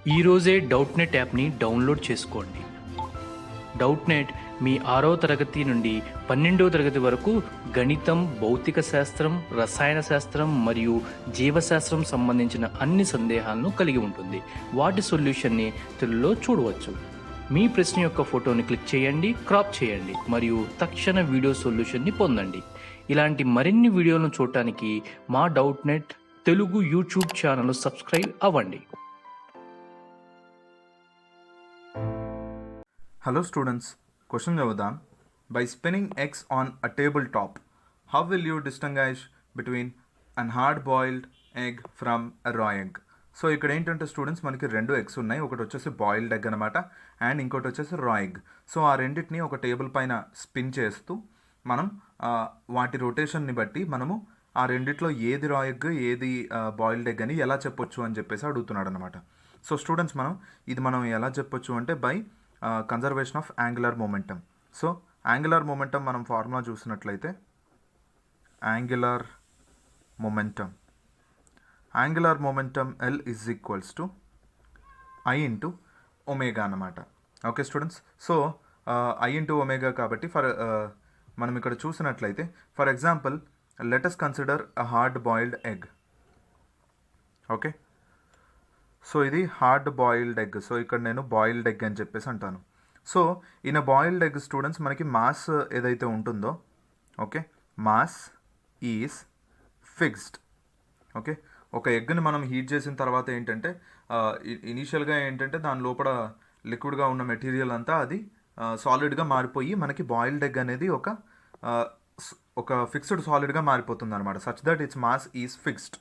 ఈరోజే డౌట్నెట్ యాప్ని డౌన్లోడ్ చేసుకోండి. డౌట్నెట్ మీ 6వ తరగతి నుండి 12వ తరగతి వరకు గణితం, భౌతిక శాస్త్రం, రసాయన శాస్త్రం మరియు జీవశాస్త్రం సంబంధించిన అన్ని సందేహాలను కలిగి ఉంటుంది. వాటి సొల్యూషన్ని తెలుగులో చూడవచ్చు. మీ ప్రశ్న యొక్క ఫోటోని క్లిక్ చేయండి, క్రాప్ చేయండి మరియు తక్షణ వీడియో సొల్యూషన్ని పొందండి. ఇలాంటి మరిన్ని వీడియోలను చూడటానికి మా Doubtnut Telugu YouTube channel subscribe అవ్వండి. Hello students, question చదువుదాం. By spinning x on a tabletop, how will you distinguish between an hard-boiled egg from a raw egg? So ఇక్కడ ఏంటంటే స్టూడెంట్స్ మనకి రెండు ఎగ్స్ ఉన్నాయి. ఒకటి వచ్చేసి బాయిల్డ్ ఎగ్ అనమాట అండ్ ఇంకోటి వచ్చేసి రా ఎగ్. సో ఆ రెండింటిని ఒక టేబుల్ పైన స్పిన్ చేస్తూ మనం వాటి రొటేషన్ని బట్టి మనము ఆ రెండిట్లో ఏది రా ఎగ్ ఏది బాయిల్డ్ ఎగ్ అని ఎలా చెప్పొచ్చు అని చెప్పేసి అడుగుతున్నాడు అనమాట. సో స్టూడెంట్స్ మనం ఎలా చెప్పొచ్చు అంటే by conservation of angular momentum. So angular momentum మనం ఫార్ములా చూసినట్లయితే angular momentum L is equals to I into omega అన్నమాట. Okay students, so I into omega కాబట్టి మనం ఇక్కడ చూసినట్లయితే for example let us consider a hard boiled egg. Okay, so ఇది hard boiled egg. So ఇక్కడ నేను boiled egg అని చెప్పేసి అంటాను. So in boiled egg students మనకి మాస్ ఏదైతే ఉంటుందో, okay, mass is fixed. Okay, ఒక ఎగ్ని మనం హీట్ చేసిన తర్వాత ఏంటంటే ఇనీషియల్గా ఏంటంటే దాని లోపల లిక్విడ్గా ఉన్న మెటీరియల్ అంతా అది సాలిడ్గా మారిపోయి మనకి బాయిల్డ్ ఎగ్ అనేది ఒక ఫిక్స్డ్ సాలిడ్గా మారిపోతుంది అనమాట. Such that its mass is fixed.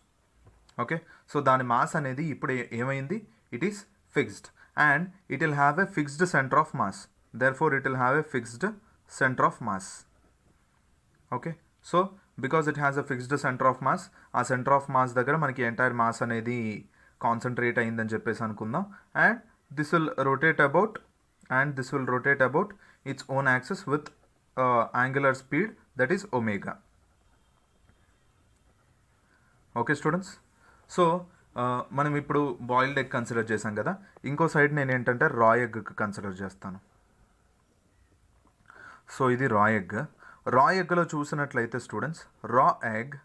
Okay, so దాని మాస్ అనేది ఇప్పుడు ఏమైంది, it is fixed and it will have a fixed centre of mass. Therefore it will have a fixed centre of mass. Okay, so because it has a fixed centre of mass, ఆ centre of mass దగ్గర మనకి entire mass అనేది concentrate అయిందని చెప్పేసి అనుకుందాం. And this will rotate about its own axis with angular speed that is omega. Okay students, so మనం ఇప్పుడు boiled egg consider చేసాం కదా, ఇంకో సైడ్ నేను ఏంటంటే రా ఎగ్ కన్సిడర్ చేస్తాను. సో ఇది రా ఎగ్లో చూసినట్లయితే స్టూడెంట్స్ రా ఎగ్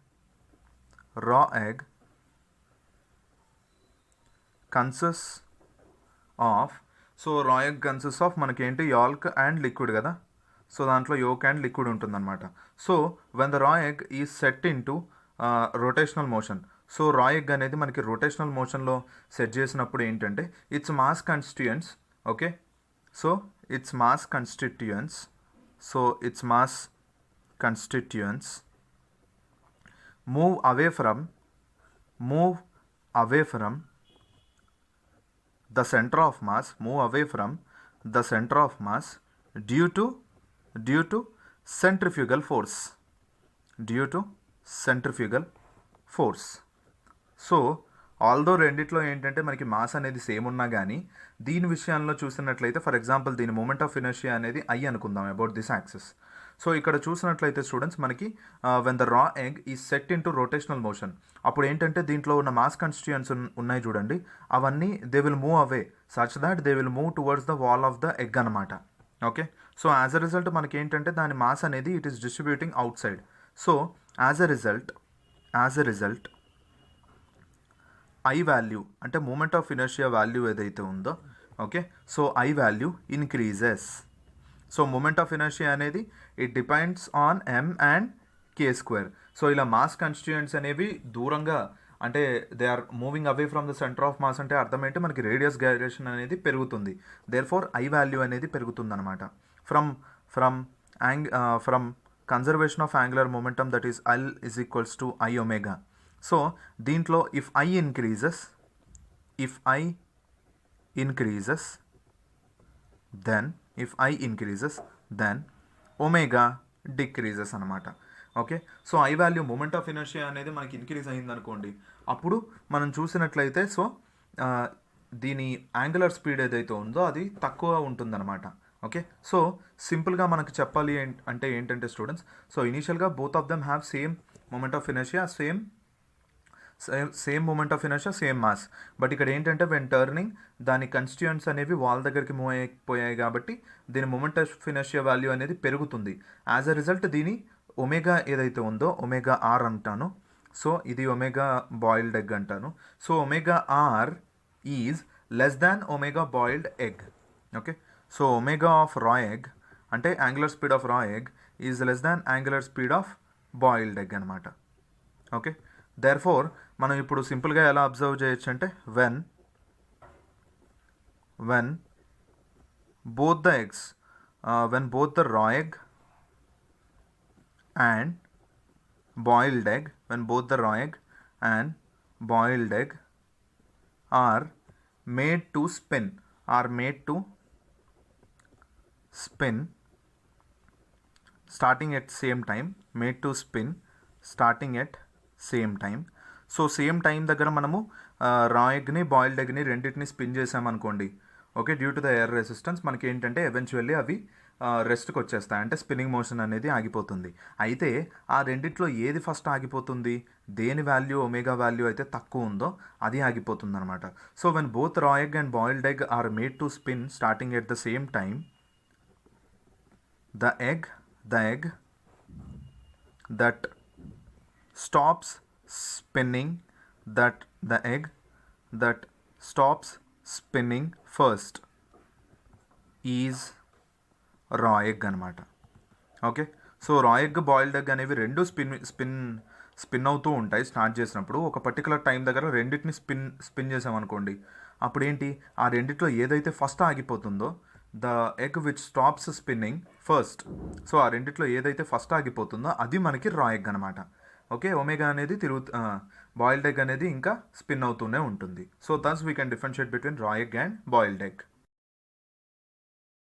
కన్సిస్ట్ ఆఫ్ మనకేంటి యాల్క్ అండ్ లిక్విడ్ కదా. సో దాంట్లో యోక్ అండ్ లిక్విడ్ ఉంటుందన్నమాట. So when the raw egg is set into rotational motion. So రా ఎగ్ అనేది మనకి రొటేషనల్ మోషన్లో సెట్ చేసినప్పుడు ఏంటంటే its mass constituents. Okay, so its mass constituents move away from the center of mass due to centrifugal force. So although రెండిట్లో ఏంటంటే మనకి mass అనేది సేమ్ ఉన్నా కానీ దీని విషయంలో చూసినట్లయితే ఫర్ ఎగ్జాంపుల్ దీని మూమెంట్ ఆఫ్ ఇనర్షియా అనేది I అనుకుందాం అబౌట్ దిస్ యాక్సిస్. సో ఇక్కడ చూసినట్లయితే స్టూడెంట్స్ మనకి when the raw egg is set into rotational motion, అప్పుడు ఏంటంటే దీంట్లో ఉన్న మాస్ కాన్స్టిట్యూయెంట్స్ ఉన్నాయి చూడండి, అవన్నీ they will move away such that they will move towards the wall of the egg అనమాట. Okay, so as a result మనకి ఏంటంటే దాని మాస్ అనేది it is distributing out side. So as a result I value అంటే moment of inertia value ఏదైతే ఉందో, okay, so I value increases. So moment of inertia అనేది it depends on m and k². So ఇలా mass constituents అనేవి దూరంగా అంటే they are moving away from the centre of mass అంటే అర్థం ఏంటి, మనకి రేడియస్ గైరేషన్ అనేది పెరుగుతుంది. దేర్ఫోర్ I వాల్యూ అనేది పెరుగుతుంది అనమాట. From conservation of angular momentum that is L is equals to I omega. So దీంట్లో if I increases then omega decreases అనమాట. Okay, so I value moment of inertia అనేది మనకి increase అయిందనుకోండి, అప్పుడు మనం చూసినట్లయితే సో దీని యాంగులర్ స్పీడ్ ఏదైతే ఉందో అది తక్కువ ఉంటుందన్నమాట. ఓకే, సో సింపుల్గా మనకు చెప్పాలి అంటే ఏంటంటే స్టూడెంట్స్, సో ఇనీషియల్గా both of them have same moment of inertia, same same moment of inertia, same mass. But ఇక్కడ ఏంటంటే వెన్ టర్నింగ్ దాని కన్స్టిట్యూయెంట్స్ అనేవి వాల్ దగ్గరికి మూవ్ అయిపోయాయి కాబట్టి దీని మూమెంట్ ఆఫ్ ఇనర్షియా వాల్యూ అనేది పెరుగుతుంది. యాజ్ అ రిజల్ట్ దీని ఒమేగా ఏదైతే ఉందో ఒమేగా ఆర్ అంటాను. సో ఇది ఒమేగా బాయిల్డ్ ఎగ్ అంటాను. So omega R is less than omega boiled egg. Okay, so omega of రా ఎగ్ అంటే యాంగులర్ స్పీడ్ ఆఫ్ రా egg is less than angular speed of boiled egg అనమాట. Okay, therefore మనం ఇప్పుడు సింపుల్గా ఎలా observe చేయొచ్చు అంటే when both the eggs when both the raw egg and boiled egg when both the raw egg and boiled egg are made to spin starting at same time, made to spin starting at same time. So same time దగ్గర మనము రా ఎగ్ని boiled ఎగ్ని రెండింటిని spin చేసామనుకోండి. Okay, due to the air resistance మనకి ఏంటంటే eventually అవి రెస్ట్కి వచ్చేస్తాయి, అంటే స్పిన్నింగ్ మోషన్ అనేది ఆగిపోతుంది. అయితే ఆ రెండిట్లో ఏది ఫస్ట్ ఆగిపోతుంది, దేని వాల్యూ ఒమేగా వాల్యూ అయితే తక్కువ ఉందో అది ఆగిపోతుంది అనమాట. సో వెన్ బోత్ రా egg and boiled egg or made to spin starting at the same time, the egg that stops spinning the egg that stops spinning first is రా egg అనమాట. Okay, so రా egg boiled egg అనేవి రెండు spin అవుతూ ఉంటాయి. Start చేసినప్పుడు ఒక particular time దగ్గర రెండింటిని స్పిన్ చేసామనుకోండి, అప్పుడు ఏంటి, ఆ రెండిట్లో ఏదైతే ఫస్ట్ ఆగిపోతుందో the egg which stops spinning first, so ఆ రెండిట్లో ఏదైతే ఫస్ట్ ఆగిపోతుందో అది మనకి రా ఎగ్ అనమాట. ఓకే, ఒమేగా అనేది బాయిల్డ్ ఎగ్ అనేది ఇంకా స్పిన్ అవుతూనే ఉంటుంది. So thus we can differentiate between raw egg and boiled egg.